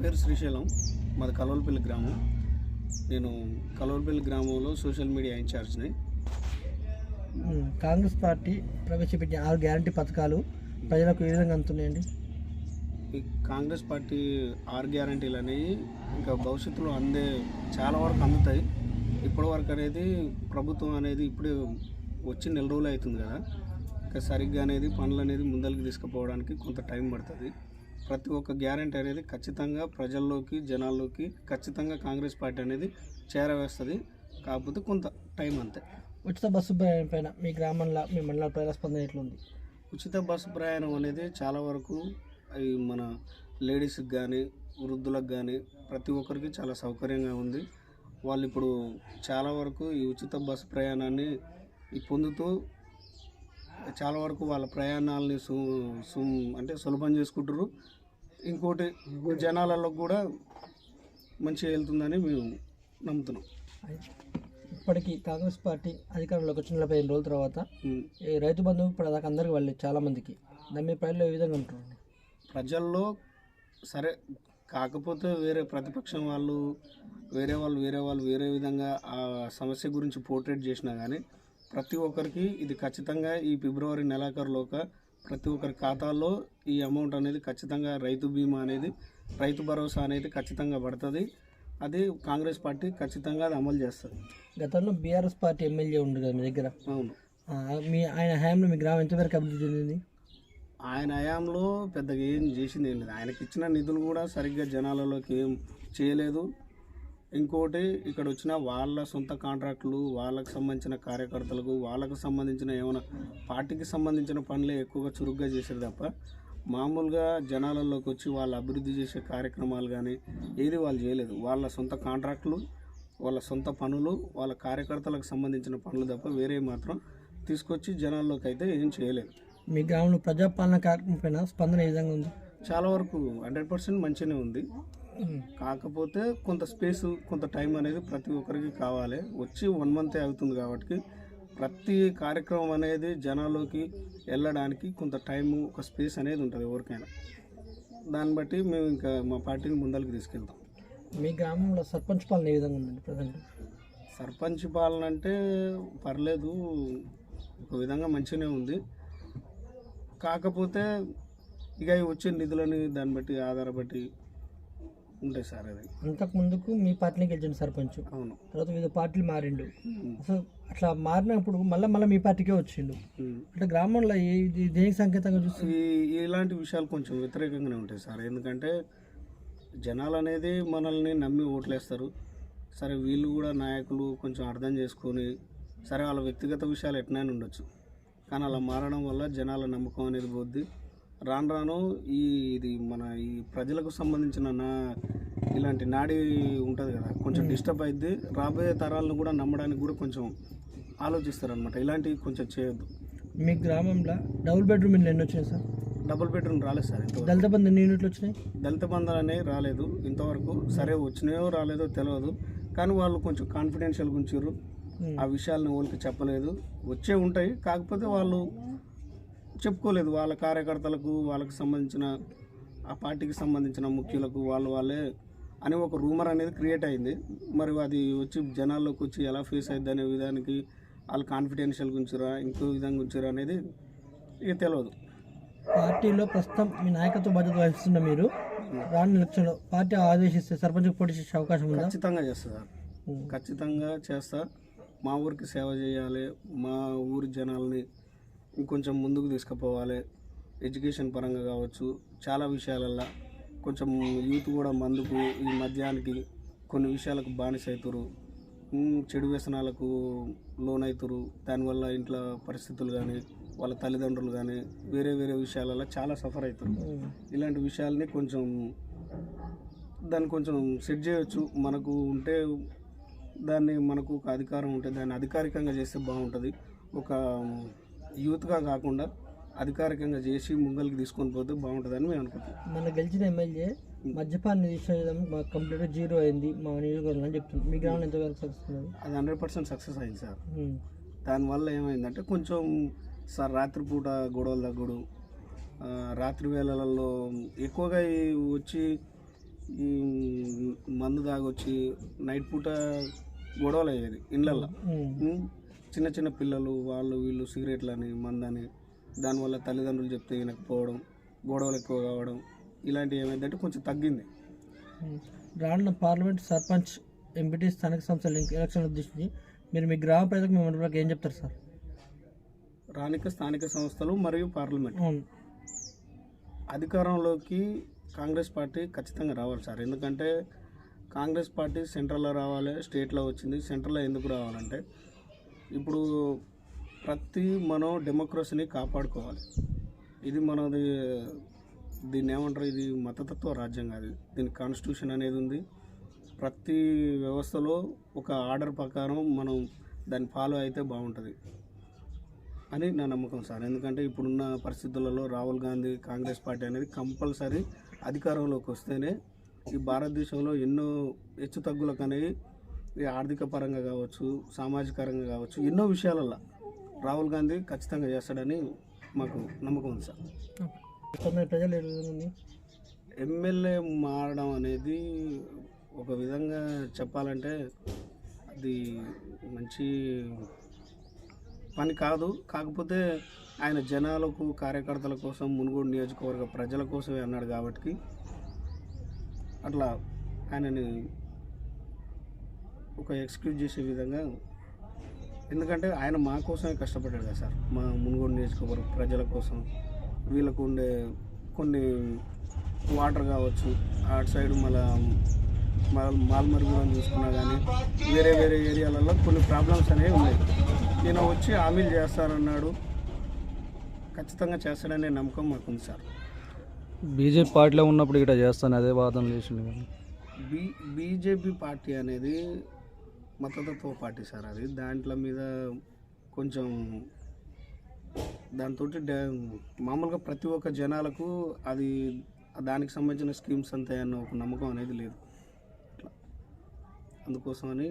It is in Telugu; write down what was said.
పేరు శ్రీశైలం. మాది కలవలపల్లి గ్రామం. నేను కలవలపల్లి గ్రామంలో సోషల్ మీడియా ఇన్ఛార్జ్ని. కాంగ్రెస్ పార్టీ ప్రవేశపెట్టిన 6 గ్యారంటీ పథకాలు ప్రజలకు ఏ విధంగా అందుతున్నాయండి? ఈ కాంగ్రెస్ పార్టీ 6 గ్యారంటీలు అనేవి ఇంకా భవిష్యత్తులో చాలా వరకు అందుతాయి. ఇప్పటి వరకు అనేది ప్రభుత్వం అనేది ఇప్పుడే వచ్చి నెల రోజులు అవుతుంది కదా, ఇంకా సరిగ్గా అనేది పనులు అనేది ముందరికి తీసుకుపోవడానికి కొంత టైం పడుతుంది. ప్రతి ఒక్క గ్యారంటీ అనేది ఖచ్చితంగా ప్రజల్లోకి జనాల్లోకి ఖచ్చితంగా కాంగ్రెస్ పార్టీ అనేది చేరవేస్తుంది. కాకపోతే కొంత టైం అంతే. ఉచిత బస్సు ప్రయాణం పైన మీ గ్రామంలో మీ మండల ప్రజల స్పందన ఎట్లుంది? ఉచిత బస్సు ప్రయాణం అనేది చాలా వరకు అవి మన లేడీస్కి కానీ వృద్ధులకు కానీ ప్రతి ఒక్కరికి చాలా సౌకర్యంగా ఉంది. వాళ్ళు ఇప్పుడు చాలా వరకు ఈ ఉచిత బస్సు ప్రయాణాన్ని పొందుతూ చాలా వరకు వాళ్ళ ప్రయాణాలని అంటే సులభం చేసుకుంటారు. ఇంకోటి జనాలలో కూడా మంచిగా వెళ్తుందని మేము నమ్ముతున్నాం. ఇప్పటికీ కాంగ్రెస్ పార్టీ అధికారంలోకి వచ్చిన 45 రోజుల తర్వాత ఈ రైతు బంధువు ఇప్పుడు దాకా అందరికి వాళ్ళే చాలామందికి దాని మీద ప్రజలు ఏ విధంగా ఉంటారు? ప్రజల్లో సరే, కాకపోతే వేరే ప్రతిపక్షం వాళ్ళు వేరే విధంగా ఆ సమస్య గురించి పోర్ట్రేట్ చేసినా కానీ ప్రతి ఒక్కరికి ఇది ఖచ్చితంగా ఈ ఫిబ్రవరి నెలాఖరులోక ప్రతి ఒక్కరి ఖాతాల్లో ఈ అమౌంట్ అనేది ఖచ్చితంగా రైతు బీమా అనేది రైతు భరోసా అనేది ఖచ్చితంగా పడుతుంది. అది కాంగ్రెస్ పార్టీ ఖచ్చితంగా అది అమలు చేస్తుంది. గతంలో బీఆర్ఎస్ పార్టీ ఎమ్మెల్యే ఉంది కదా మీ దగ్గర. అవును. ఆయన హయాంలో మీ గ్రామం ఎంతవరకు అభివృద్ధి చెందింది? ఆయన హయాంలో పెద్దగా ఏం చేసింది ఏం లేదు. ఆయనకి ఇచ్చిన నిధులు కూడా సరిగ్గా జనాలలోకి ఏం చేయలేదు. ఇంకోటి ఇక్కడ వచ్చిన వాళ్ళ సొంత కాంట్రాక్టులు, వాళ్ళకు సంబంధించిన కార్యకర్తలకు, వాళ్ళకు సంబంధించిన ఏమైనా పార్టీకి సంబంధించిన పనులే ఎక్కువగా చురుగ్గా చేశారు తప్ప మామూలుగా జనాలలోకి వచ్చి వాళ్ళు అభివృద్ధి చేసే కార్యక్రమాలు కానీ ఏది వాళ్ళు చేయలేదు. వాళ్ళ సొంత కాంట్రాక్టులు, వాళ్ళ సొంత పనులు, వాళ్ళ కార్యకర్తలకు సంబంధించిన పనులు తప్ప వేరే మాత్రం తీసుకొచ్చి జనాల్లోకి అయితే ఏం చేయలేదు. మీ గ్రామంలో ప్రజాపాలన కార్యక్రమం పైన స్పందన ఏ విధంగా ఉంది? చాలా వరకు 100% మంచిగానే ఉంది. కాకపోతే కొంత స్పేస్, కొంత టైం అనేది ప్రతి ఒక్కరికి కావాలి. వచ్చి 1 మంత్ అవుతుంది కాబట్టి ప్రతి కార్యక్రమం అనేది జనాల్లోకి వెళ్ళడానికి కొంత టైము, ఒక స్పేస్ అనేది ఉంటుంది ఎవరికైనా. దాన్ని బట్టి మేము ఇంకా మా పార్టీని ముందరికి తీసుకెళ్తాం. మీ గ్రామంలో సర్పంచ్ పాలన ఏ విధంగా ఉందండి ప్రజెంట్? సర్పంచ్ పాలన అంటే పర్లేదు, ఒక విధంగా మంచిగానే ఉంది. కాకపోతే ఇక వచ్చే నిధులని దాన్ని బట్టి ఆధారపడి ఉంటాయి సార్. అది అంతకుముందుకు మీ పార్టీని గెలిచిన సర్పంచ్, అవును, తర్వాత వివిధ పార్టీలు మారిండు. అసలు అట్లా మారినప్పుడు మళ్ళీ మీ పార్టీకే వచ్చిండు. అంటే గ్రామంలో దేనికి సంకేతంగా చూస్తుంది? ఇలాంటి విషయాలు కొంచెం వ్యతిరేకంగానే ఉంటాయి సార్. ఎందుకంటే జనాలు అనేది మనల్ని నమ్మి ఓట్లేస్తారు. సరే, వీళ్ళు కూడా నాయకులు కొంచెం అర్థం చేసుకొని సరే వాళ్ళ వ్యక్తిగత విషయాలు ఎట్లయినా ఉండొచ్చు, కానీ అలా మారడం వల్ల జనాల నమ్మకం అనేది పోద్ది. రాను ఇది మన ఈ ప్రజలకు సంబంధించిన ఇలాంటి నాడి ఉంటుంది కదా, కొంచెం డిస్టర్బ్ అయింది. రాబోయే తరాలను కూడా నమ్మడానికి కూడా కొంచెం ఆలోచిస్తారనమాట. ఇలాంటివి కొంచెం చేయొద్దు. మీ గ్రామంలో డబుల్ బెడ్రూమ్ ఇల్లు ఎన్ని వచ్చినాయి సార్? డబుల్ బెడ్రూమ్ రాలేదు సార్. దళిత బంధు ఎన్ని యూనిట్లు వచ్చినాయి? దళిత బంధాలు అనేవి రాలేదు ఇంతవరకు. సరే, వచ్చినాయో రాలేదో తెలియదు, కానీ వాళ్ళు కొంచెం కాన్ఫిడెన్షియల్గా ఉంచారు. ఆ విషయాలను వాళ్ళకి చెప్పలేదు. వచ్చే ఉంటాయి, కాకపోతే వాళ్ళు చెప్పుకోలేదు. వాళ్ళ కార్యకర్తలకు, వాళ్ళకి సంబంధించిన ఆ పార్టీకి సంబంధించిన ముఖ్యులకు వాళ్ళే అని ఒక రూమర్ అనేది క్రియేట్ అయింది. మరి అది వచ్చి జనాల్లోకి వచ్చి ఎలా ఫేస్ అయింది అనే విధానికి వాళ్ళు కాన్ఫిడెన్షియల్గా ఉంచారా, ఇంకో విధంగా ఉంచారా అనేది ఇక తెలియదు. పార్టీలో ప్రస్తుతం మీ నాయకత్వ బాధ్యత వహిస్తున్న మీరు రానున్న ఎలక్షన్లో పార్టీ ఆదేశిస్తే సర్పంచ్కి పోటీ చేసే అవకాశం ఉందా? ఖచ్చితంగా చేస్తా సార్, ఖచ్చితంగా చేస్తా. మా ఊరికి సేవ చేయాలి, మా ఊరి జనాల్ని ఇంకొంచెం ముందుకు తీసుకుపోవాలి. ఎడ్యుకేషన్ పరంగా కావచ్చు, చాలా విషయాలల్లో కొంచెం యూత్ కూడా మందుకు, ఈ మద్యానికి, కొన్ని విషయాలకు బానిస అవుతారు, చెడు వ్యసనాలకు లోనవుతారు. దానివల్ల ఇంట్లో పరిస్థితులు కానీ, వాళ్ళ తల్లిదండ్రులు కానీ వేరే విషయాలలో చాలా సఫర్ అవుతారు. ఇలాంటి విషయాల్ని దాన్ని కొంచెం సెట్ చేయవచ్చు. మనకు ఉంటే దాన్ని, మనకు ఒక అధికారం ఉంటే దాన్ని అధికారికంగా చేస్తే బాగుంటుంది. ఒక యూత్గా కాకుండా అధికారికంగా చేసి ముంగల్కి తీసుకొని పోతే బాగుంటుందని మేము అనుకుంటున్నాం. మన గెలిచిన ఎమ్మెల్యే మద్యపాన్ని నిషేధం కంప్లీట్గా 0 అయింది మా నియోజకవర్గంలో అని చెప్తుంది. మీ గ్రామంలో ఎంతవరకు సక్సెస్ ఉంది? అది 100% సక్సెస్ అయింది సార్. దానివల్ల ఏమైందంటే కొంచెం సార్ రాత్రిపూట గొడవలు తగ్గుడు, రాత్రి వేళలలో ఎక్కువగా వచ్చి ఈ మందు తాగొచ్చి నైట్ పూట గొడవలు అయ్యేది ఇళ్ళల్లో. చిన్న చిన్న పిల్లలు వాళ్ళు వీళ్ళు సిగరెట్లని మందని, దానివల్ల తల్లిదండ్రులు చెప్తే వినకపోవడం, గొడవలు ఎక్కువ కావడం, ఇలాంటివి ఏమైందంటే కొంచెం తగ్గింది. రానున్న పార్లమెంట్, సర్పంచ్, ఎంపీటీ, స్థానిక సంస్థల ఎలక్షన్ల ఉద్దేశించి మీరు మీ గ్రామ ప్రజలకు మీ మండలాలకు ఏం చెప్తారు సార్? స్థానిక సంస్థలు మరియు పార్లమెంట్ అధికారంలోకి కాంగ్రెస్ పార్టీ ఖచ్చితంగా రావాలి సార్. ఎందుకంటే కాంగ్రెస్ పార్టీ సెంట్రల్లో రావాలి, స్టేట్లో వచ్చింది. సెంట్రల్లో ఎందుకు రావాలంటే ఇప్పుడు మనం డెమోక్రసీని కాపాడుకోవాలి. ఇది మనది, దీన్ని ఏమంటారు, ఇది మతతత్వ రాజ్యం కాదు. దీని కాన్స్టిట్యూషన్ అనేది ఉంది. ప్రతి వ్యవస్థలో ఒక ఆర్డర్ ప్రకారం మనం దాన్ని ఫాలో అయితే బాగుంటుంది అని నా నమ్మకం సార్. ఎందుకంటే ఇప్పుడున్న పరిస్థితులలో రాహుల్ గాంధీ కాంగ్రెస్ పార్టీ అనేది కంపల్సరీ అధికారంలోకి వస్తేనే ఈ భారతదేశంలో ఎన్నో హెచ్చు తగ్గులకు అనేవి ఆర్థిక పరంగా కావచ్చు, సామాజిక పరంగా కావచ్చు, ఎన్నో విషయాలలో రాహుల్ గాంధీ ఖచ్చితంగా చేస్తాడని మాకు నమ్మకం ఉంది సార్. ప్రజలు ఎమ్మెల్యే మారడం అనేది ఒక విధంగా చెప్పాలంటే అది మంచి పని కాదు. కాకపోతే ఆయన జనాలకు, కార్యకర్తల కోసం, మునుగోడు నియోజకవర్గ ప్రజల కోసమే అన్నాడు కాబట్టి అట్లా ఆయనని ఒక ఎక్స్క్యూజ్ చేసే విధంగా, ఎందుకంటే ఆయన మా కోసమే కష్టపడ్డాడు కదా సార్. మా మునుగోడు నియోజకవర్గ ప్రజల కోసం, వీళ్ళకు ఉండే కొన్ని వాటర్ కావచ్చు, అటు సైడ్ మాల్మరుగులను చూసుకున్నా కానీ వేరే వేరే ఏరియాలలో కొన్ని ప్రాబ్లమ్స్ అనేవి ఉన్నాయి. ఈయన వచ్చి హామీలు చేస్తారన్నాడు, ఖచ్చితంగా చేస్తాడనే నమ్మకం మాకు ఉంది సార్. బీజేపీ పార్టీలో ఉన్నప్పుడు ఇక్కడ చేస్తాను అదే వాదన చేసింది. బీజేపీ పార్టీ అనేది మతతత్వ పార్టీ సార్. అది దాంట్లో మీద కొంచెం దాంతో మామూలుగా ప్రతి ఒక్క జనాలకు అది దానికి సంబంధించిన స్కీమ్స్ అంతాయన్న ఒక నమ్మకం అనేది లేదు. అందుకోసమని